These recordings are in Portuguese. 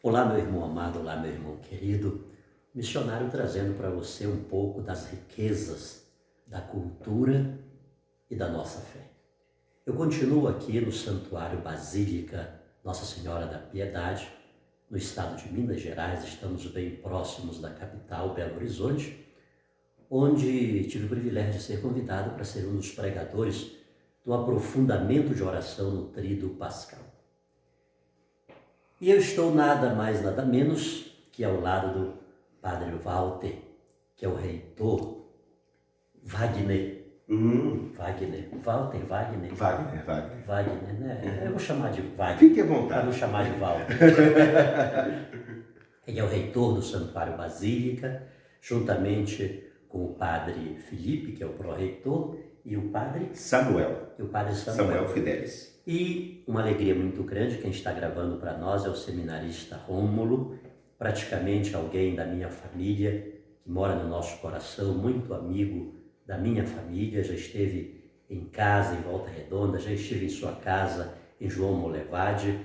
Olá, meu irmão amado, olá, meu irmão querido. Missionário trazendo para você um pouco das riquezas da cultura e da nossa fé. Eu continuo aqui no Santuário Basílica Nossa Senhora da Piedade, no estado de Minas Gerais. Estamos bem próximos da capital, Belo Horizonte, onde tive o privilégio de ser convidado para ser um dos pregadores do aprofundamento de oração no Tríduo Pascal. E eu estou nada mais, nada menos que ao lado do Padre Walter, que é o reitor Wagner. Walter, Wagner. Wagner, né? Eu vou chamar de Wagner. Fique à vontade. Para não chamar de Walter. Ele é o reitor do Santuário Basílica, juntamente com o Padre Felipe, que é o pró-reitor, e o Padre Samuel. Samuel Fidelis. E uma alegria muito grande, quem está gravando para nós é o seminarista Rômulo, praticamente alguém da minha família, que mora no nosso coração, muito amigo da minha família, já esteve em casa em Volta Redonda, já estive em sua casa em João Molevade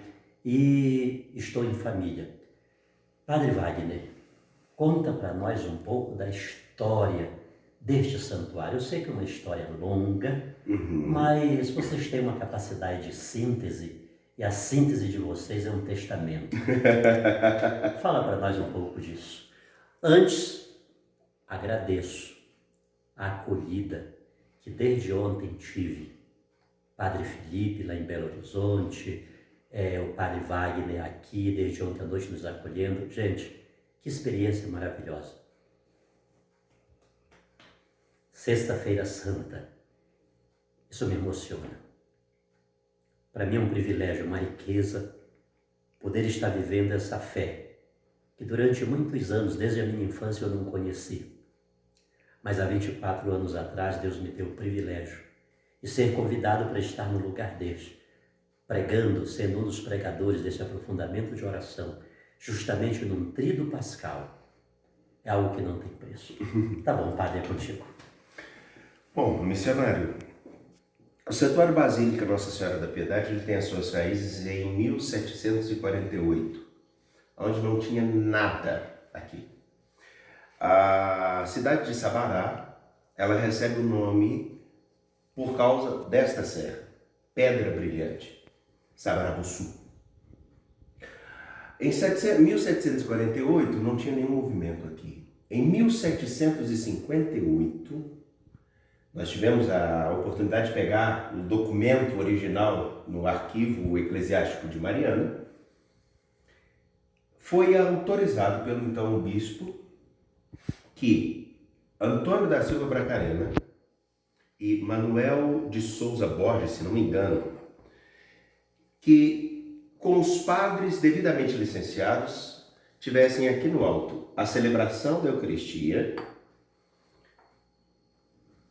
e estou em família. Padre Wagner, conta para nós um pouco da história deste santuário. Eu sei que é uma história longa, mas vocês têm uma capacidade de síntese, e a síntese de vocês é um testamento. Fala para nós um pouco disso. Antes, agradeço a acolhida que desde ontem tive. Padre Felipe lá em Belo Horizonte, o Padre Wagner aqui desde ontem à noite nos acolhendo. Gente, que experiência maravilhosa. Sexta-feira Santa, isso me emociona. Para mim é um privilégio, uma riqueza, poder estar vivendo essa fé, que durante muitos anos, desde a minha infância, eu não conhecia. Mas há 24 anos atrás, Deus me deu o privilégio de ser convidado para estar no lugar deste, pregando, sendo um dos pregadores desse aprofundamento de oração, justamente num Tríduo Pascal. É algo que não tem preço. Tá bom, Padre, é contigo. Bom, missionário, o Santuário Basílica Nossa Senhora da Piedade ele tem as suas raízes em 1748, onde não tinha nada aqui. A cidade de Sabará, ela recebe o nome por causa desta serra, Pedra Brilhante, Sabarabuçu. Em 1748 não tinha nenhum movimento aqui. Em 1758, nós tivemos a oportunidade de pegar o documento original no arquivo eclesiástico de Mariana. Foi autorizado pelo então bispo que Antônio da Silva Bracarena e Manuel de Souza Borges, se não me engano, que com os padres devidamente licenciados tivessem aqui no alto a celebração da Eucaristia,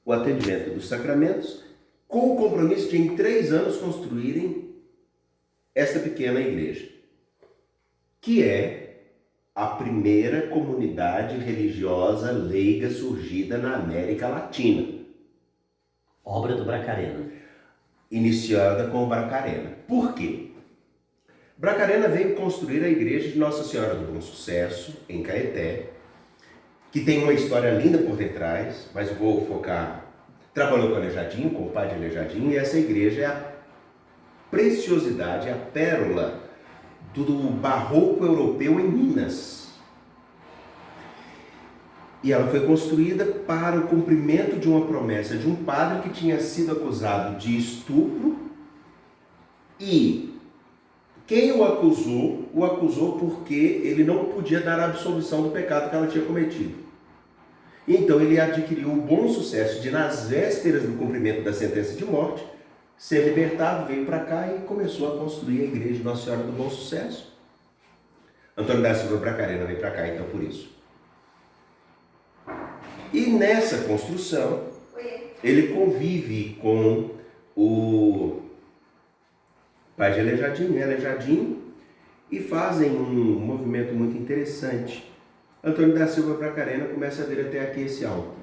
o atendimento dos sacramentos, com o compromisso de em 3 anos construírem esta pequena igreja, que é a primeira comunidade religiosa leiga surgida na América Latina. Obra do Bracarena. Iniciada com o Bracarena. Por quê? Bracarena veio construir a igreja de Nossa Senhora do Bom Sucesso, em Caeté, que tem uma história linda por detrás, mas eu vou focar. Trabalhou com Aleijadinho, com o padre Aleijadinho, e essa igreja é a preciosidade, a pérola do barroco europeu em Minas. E ela foi construída para o cumprimento de uma promessa de um padre que tinha sido acusado de estupro, e quem o acusou porque ele não podia dar a absolvição do pecado que ela tinha cometido. Então ele adquiriu o bom sucesso de, nas vésperas do cumprimento da sentença de morte, ser libertado, veio para cá e começou a construir a igreja de Nossa Senhora do Bom Sucesso. Antônio da Silva Bracarena veio para cá, então, por isso. E nessa construção, ele convive com o pai de Aleijadinho, e fazem um movimento muito interessante. Antônio da Silva Bracarena começa a vir até aqui esse alto.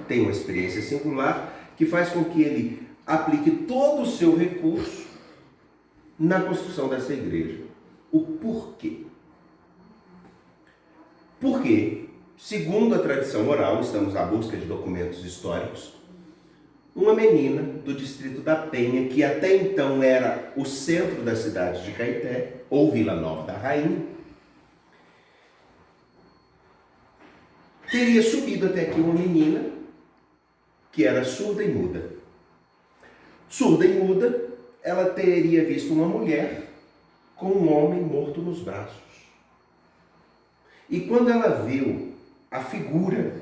Tem uma experiência singular que faz com que ele aplique todo o seu recurso na construção dessa igreja. O porquê? Porque, segundo a tradição oral, estamos à busca de documentos históricos, uma menina do distrito da Penha, que até então era o centro da cidade de Caeté, ou Vila Nova da Rainha, teria subido até aqui uma menina que era surda e muda. Surda e muda, ela teria visto uma mulher com um homem morto nos braços. E quando ela viu a figura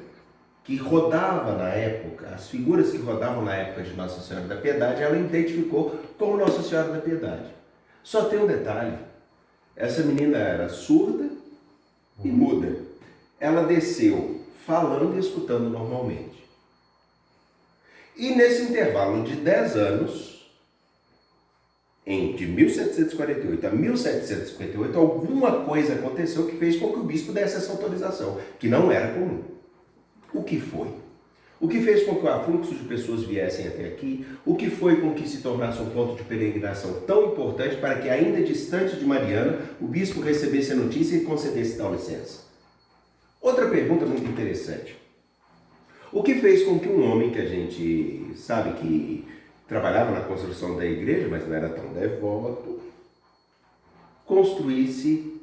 que rodava na época, as figuras que rodavam na época de Nossa Senhora da Piedade, ela identificou como Nossa Senhora da Piedade. Só tem um detalhe, essa menina era surda e muda. Ela desceu falando e escutando normalmente. E nesse intervalo de 10 anos, de 1748 a 1758, alguma coisa aconteceu que fez com que o bispo desse essa autorização, que não era comum. O que foi? O que fez com que o afluxo de pessoas viessem até aqui? O que foi com que se tornasse um ponto de peregrinação tão importante para que, ainda distante de Mariana, o bispo recebesse a notícia e concedesse tal licença? Outra pergunta muito interessante. O que fez com que um homem que a gente sabe que trabalhava na construção da igreja, mas não era tão devoto, construísse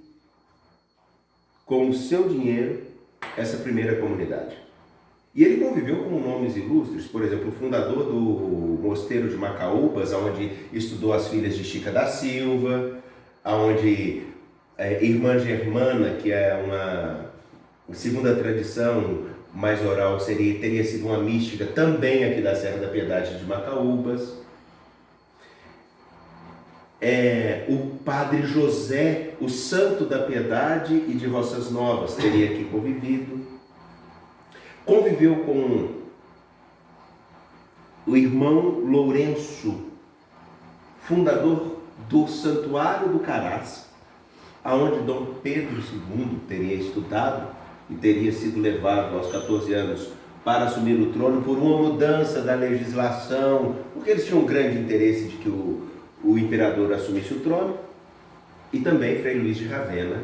com o seu dinheiro essa primeira comunidade? E ele conviveu com nomes ilustres, por exemplo, o fundador do mosteiro de Macaúbas, onde estudou as filhas de Chica da Silva, onde Irmã Germana, que é uma segunda tradição mais oral, teria sido uma mística também aqui da Serra da Piedade de Macaúbas. O padre José, o santo da Piedade e de Roças Novas, teria aqui convivido. Conviveu com o irmão Lourenço, fundador do Santuário do Carás, aonde Dom Pedro II teria estudado e teria sido levado aos 14 anos para assumir o trono por uma mudança da legislação, porque eles tinham um grande interesse de que o imperador assumisse o trono, e também Frei Luís de Ravenna,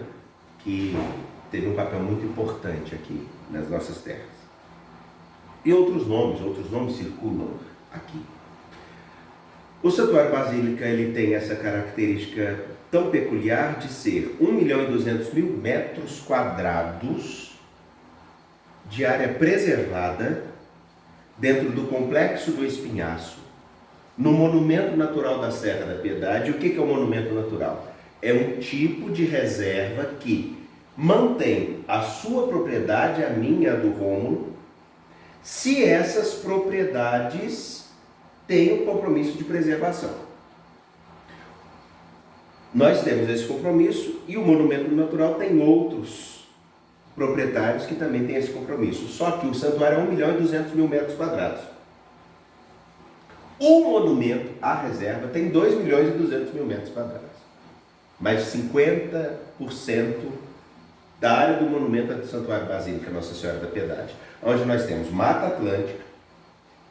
que teve um papel muito importante aqui nas nossas terras. E outros nomes circulam aqui. O Santuário Basílica ele tem essa característica tão peculiar de ser 1.200.000 metros quadrados de área preservada dentro do Complexo do Espinhaço, no Monumento Natural da Serra da Piedade. O que é o Monumento Natural? É um tipo de reserva que mantém a sua propriedade, a minha, a do Rômulo, se essas propriedades têm o compromisso de preservação. Nós temos esse compromisso e o Monumento Natural tem outros proprietários que também têm esse compromisso. Só que o santuário é 1.200.000 metros quadrados. O monumento, a reserva, tem 2.200.000 metros quadrados. Mais 50% da área do monumento é do Santuário Basílica Nossa Senhora da Piedade, onde nós temos Mata Atlântica,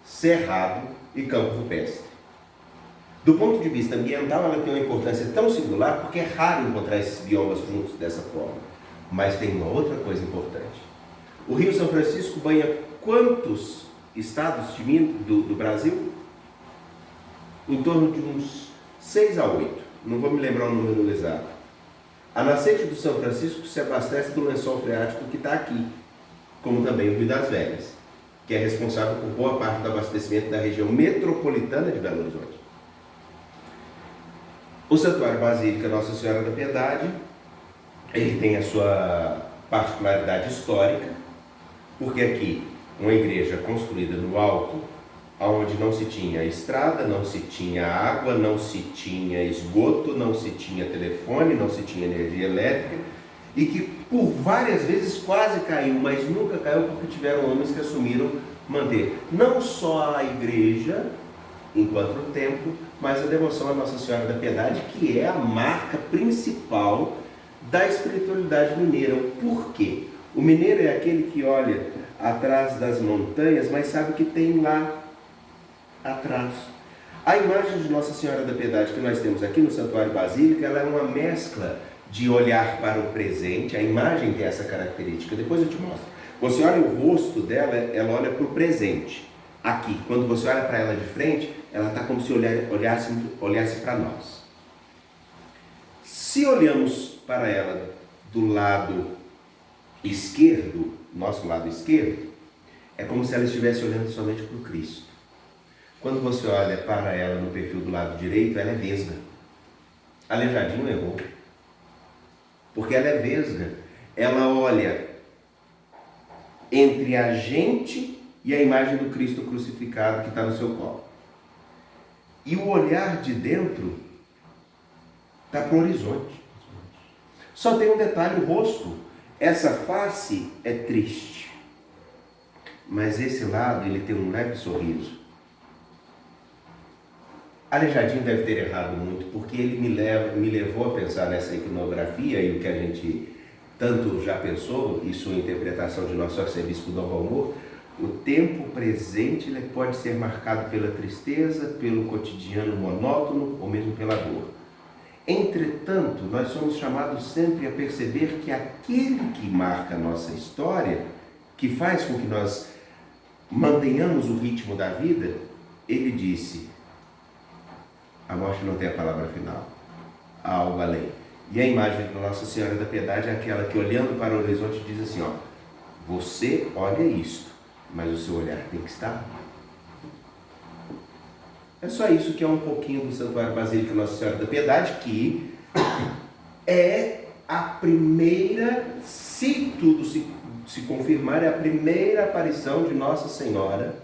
Cerrado e Campo Rupestre. Do ponto de vista ambiental, ela tem uma importância tão singular porque é raro encontrar esses biomas juntos dessa forma. Mas tem uma outra coisa importante. O Rio São Francisco banha quantos estados do Brasil? Em torno de uns 6 a 8. Não vou me lembrar o número exato. A nascente do São Francisco se abastece do lençol freático que está aqui, como também o Rio das Velhas, que é responsável por boa parte do abastecimento da região metropolitana de Belo Horizonte. O Santuário Basílica Nossa Senhora da Piedade, ele tem a sua particularidade histórica, porque aqui, uma igreja construída no alto, onde não se tinha estrada, não se tinha água, não se tinha esgoto, não se tinha telefone, não se tinha energia elétrica, e que por várias vezes quase caiu, mas nunca caiu porque tiveram homens que assumiram manter não só a igreja enquanto o templo, mas a devoção à Nossa Senhora da Piedade, que é a marca principal da espiritualidade mineira. Por quê? O mineiro é aquele que olha atrás das montanhas, mas sabe que tem lá atrás. A imagem de Nossa Senhora da Piedade que nós temos aqui no Santuário Basílica, ela é uma mescla de olhar para o presente. A imagem tem essa característica, depois eu te mostro. Você olha o rosto dela, ela olha para o presente. Aqui, quando você olha para ela de frente, ela está como se olhasse para nós. Se olhamos para ela do lado esquerdo, nosso lado esquerdo, é como se ela estivesse olhando somente para o Cristo. Quando você olha para ela no perfil do lado direito, ela é vesga. Aleijadinho errou. Porque ela é vesga. Ela olha entre a gente e a imagem do Cristo crucificado que está no seu colo. E o olhar de dentro está para o horizonte. Só tem um detalhe, o rosto. Essa face é triste. Mas esse lado, ele tem um leve sorriso. Aleijadinho deve ter errado muito, porque ele me levou a pensar nessa iconografia e o que a gente tanto já pensou, e sua interpretação de nosso arcebispo Dom Valmor. O tempo presente ele pode ser marcado pela tristeza, pelo cotidiano monótono ou mesmo pela dor. Entretanto, nós somos chamados sempre a perceber que aquele que marca a nossa história, que faz com que nós mantenhamos o ritmo da vida, ele disse: a morte não tem a palavra final, há algo além. E a imagem da Nossa Senhora da Piedade é aquela que, olhando para o horizonte, diz assim: ó, você olha isto, mas o seu olhar tem que estar. É só isso que é um pouquinho do Santuário Basílica Nossa Senhora da Piedade, que é a primeira, se tudo se confirmar, é a primeira aparição de Nossa Senhora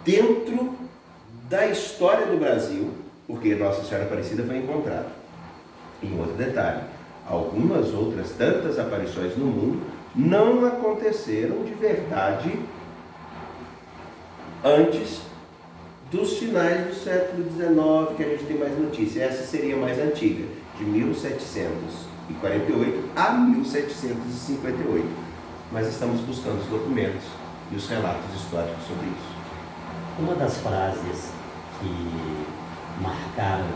dentro da história do Brasil, porque Nossa Senhora Aparecida foi encontrada. Em outro detalhe, algumas outras tantas aparições no mundo não aconteceram de verdade antes dos finais do século XIX, que a gente tem mais notícia. Essa seria mais antiga, de 1748 a 1758. Mas estamos buscando os documentos e os relatos históricos sobre isso. Uma das frases que marcaram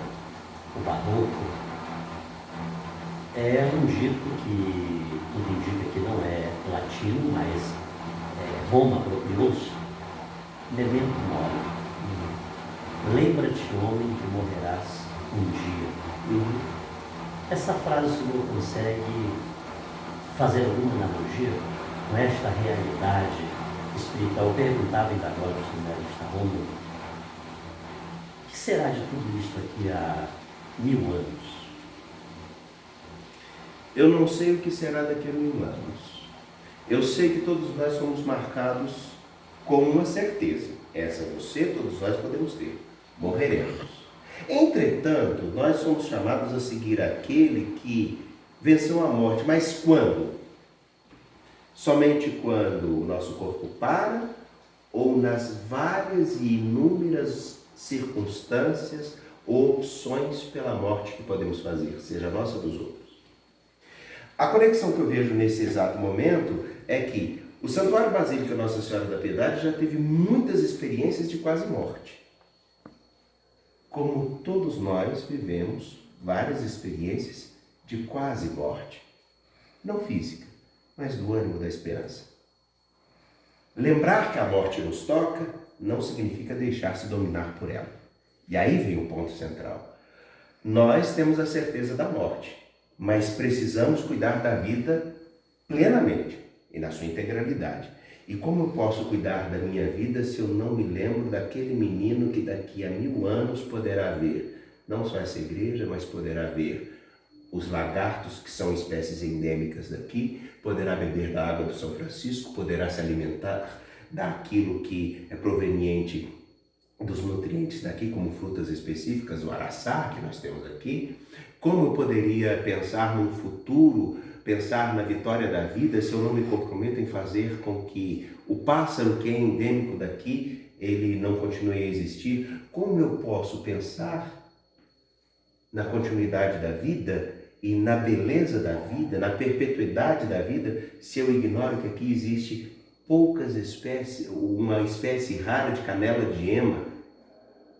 o barroco é um dito que tudo indica que não é latino, mas é Roma apropriou-se: memento mori. Lembra-te, homem, que morrerás um dia. Essa frase o senhor consegue fazer alguma analogia com esta realidade espiritual? Eu perguntava ainda agora ao seminarista Rômulo: o que será de tudo isto aqui há 1000 anos? Eu não sei o que será daqui a 1000 anos. Eu sei que todos nós somos marcados com uma certeza. Essa você, todos nós podemos ter. Morreremos. Entretanto, nós somos chamados a seguir aquele que venceu a morte. Mas quando? Somente quando o nosso corpo para, ou nas várias e inúmeras circunstâncias ou opções pela morte que podemos fazer, seja a nossa ou dos outros. A conexão que eu vejo nesse exato momento é que o Santuário Basílica Nossa Senhora da Piedade já teve muitas experiências de quase morte. Como todos nós vivemos várias experiências de quase morte. Não física, mas do ânimo da esperança. Lembrar que a morte nos toca não significa deixar-se dominar por ela. E aí vem o ponto central. Nós temos a certeza da morte, mas precisamos cuidar da vida plenamente e na sua integralidade. E como eu posso cuidar da minha vida se eu não me lembro daquele menino que daqui a 1000 anos poderá ver não só essa igreja, mas poderá ver os lagartos, que são espécies endêmicas daqui, poderá beber da água do São Francisco, poderá se alimentar daquilo que é proveniente dos nutrientes daqui, como frutas específicas, o araçá que nós temos aqui. Como eu poderia pensar num futuro, pensar na vitória da vida, se eu não me comprometo em fazer com que o pássaro que é endêmico daqui, ele não continue a existir? Como eu posso pensar na continuidade da vida e na beleza da vida, na perpetuidade da vida, se eu ignoro que aqui existe poucas espécies, uma espécie rara de canela de ema,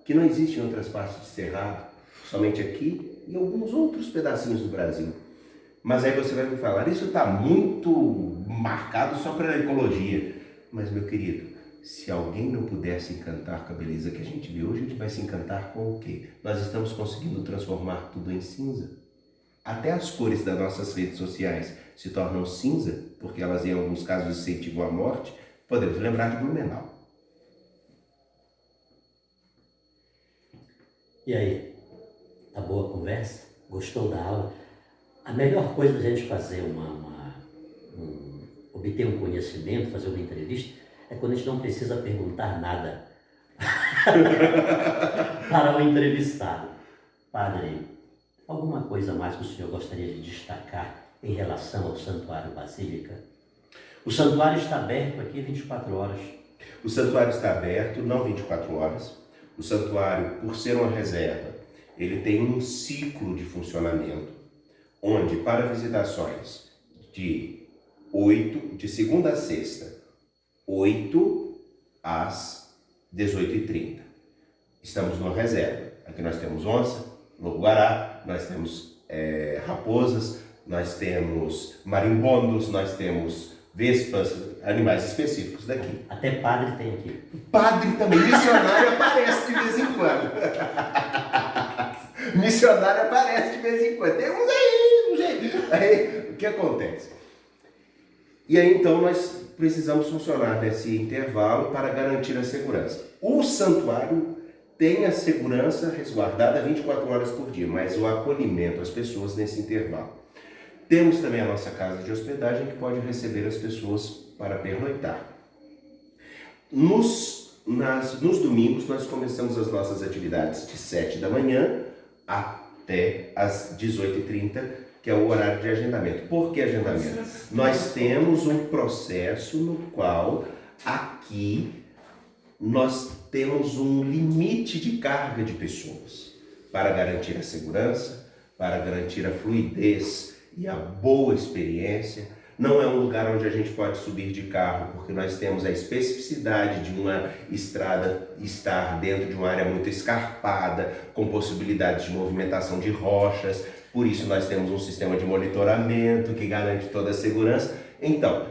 que não existe em outras partes de Cerrado, somente aqui e alguns outros pedacinhos do Brasil. Mas aí você vai me falar, isso está muito marcado só para a ecologia. Mas, meu querido, se alguém não puder se encantar com a beleza que a gente vê hoje, a gente vai se encantar com o quê? Nós estamos conseguindo transformar tudo em cinza. Até as cores das nossas redes sociais se tornam cinza, porque elas em alguns casos incentivam a morte. Podemos lembrar de Blumenau. E aí, tá boa a conversa? Gostou da aula? A melhor coisa da gente fazer obter um conhecimento, fazer uma entrevista, é quando a gente não precisa perguntar nada para o entrevistado. Padre, alguma coisa mais que o senhor gostaria de destacar em relação ao Santuário Basílica? O santuário está aberto aqui 24 horas. O santuário está aberto, não 24 horas. O santuário, por ser uma reserva, ele tem um ciclo de funcionamento, onde para visitações de segunda a sexta, 8 às 18h30. Estamos numa reserva. Aqui nós temos onça, lobo-guará, nós temos raposas, nós temos marimbondos, nós temos vespas, animais específicos daqui. Até padre tem aqui. Padre também, missionário aparece de vez em quando. Missionário aparece de vez em quando. Temos aí um jeito. Aí, o que acontece? E aí então nós precisamos funcionar nesse intervalo para garantir a segurança. O santuário tem a segurança resguardada 24 horas por dia, mas o acolhimento às pessoas nesse intervalo. Temos também a nossa casa de hospedagem que pode receber as pessoas para pernoitar. Nos domingos nós começamos as nossas atividades de 7 da manhã até as 18h30, que é o horário de agendamento. Por que agendamento? Nós temos um processo no qual aqui nós temos um limite de carga de pessoas para garantir a segurança, para garantir a fluidez e a boa experiência. Não é um lugar onde a gente pode subir de carro, porque nós temos a especificidade de uma estrada estar dentro de uma área muito escarpada, com possibilidades de movimentação de rochas. Por isso nós temos um sistema de monitoramento que garante toda a segurança. Então,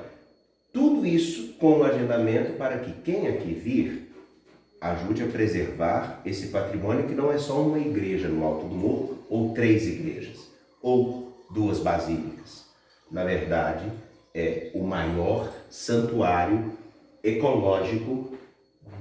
tudo isso com o agendamento para que quem aqui vir ajude a preservar esse patrimônio, que não é só uma igreja no alto do morro, ou 3 igrejas, ou 2 basílicas. Na verdade, é o maior santuário ecológico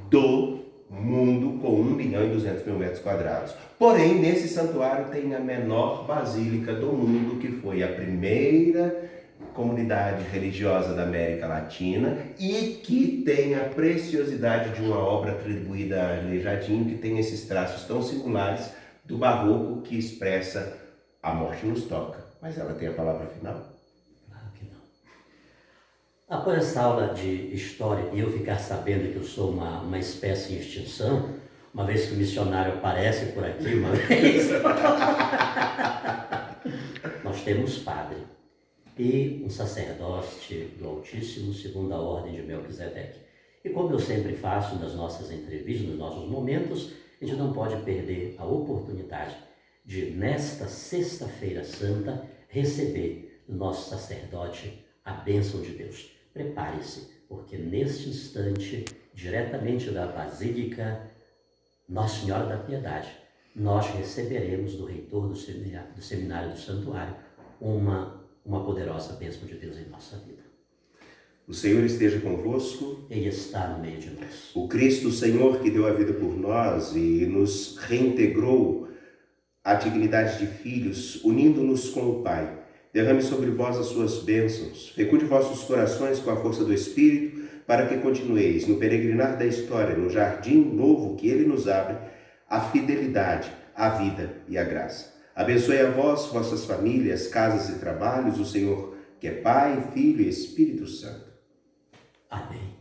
do mundo, com 1.200.000 metros quadrados. Porém, nesse santuário tem a menor basílica do mundo, que foi a primeira comunidade religiosa da América Latina e que tem a preciosidade de uma obra atribuída a Aleijadinho, que tem esses traços tão singulares do barroco que expressa a morte nos toca. Mas ela tem a palavra final? Claro que não. Após essa aula de história e eu ficar sabendo que eu sou uma espécie em extinção, uma vez que o missionário aparece por aqui, uma vez, nós temos padre e um sacerdote do Altíssimo, segundo a ordem de Melquisedeque. E como eu sempre faço nas nossas entrevistas, nos nossos momentos, a gente não pode perder a oportunidade de, nesta Sexta-feira Santa, receber do nosso sacerdote a bênção de Deus. Prepare-se, porque neste instante, diretamente da Basílica Nossa Senhora da Piedade, nós receberemos do reitor do Seminário do Santuário uma poderosa bênção de Deus em nossa vida. O Senhor esteja convosco. Ele está no meio de nós. O Cristo Senhor, que deu a vida por nós e nos reintegrou à dignidade de filhos, unindo-nos com o Pai, derrame sobre vós as suas bênçãos, fecunde vossos corações com a força do Espírito, para que continueis no peregrinar da história, no jardim novo que Ele nos abre, a fidelidade, a vida e a graça. Abençoe a vós, vossas famílias, casas e trabalhos, o Senhor, que é Pai, Filho e Espírito Santo. Amém.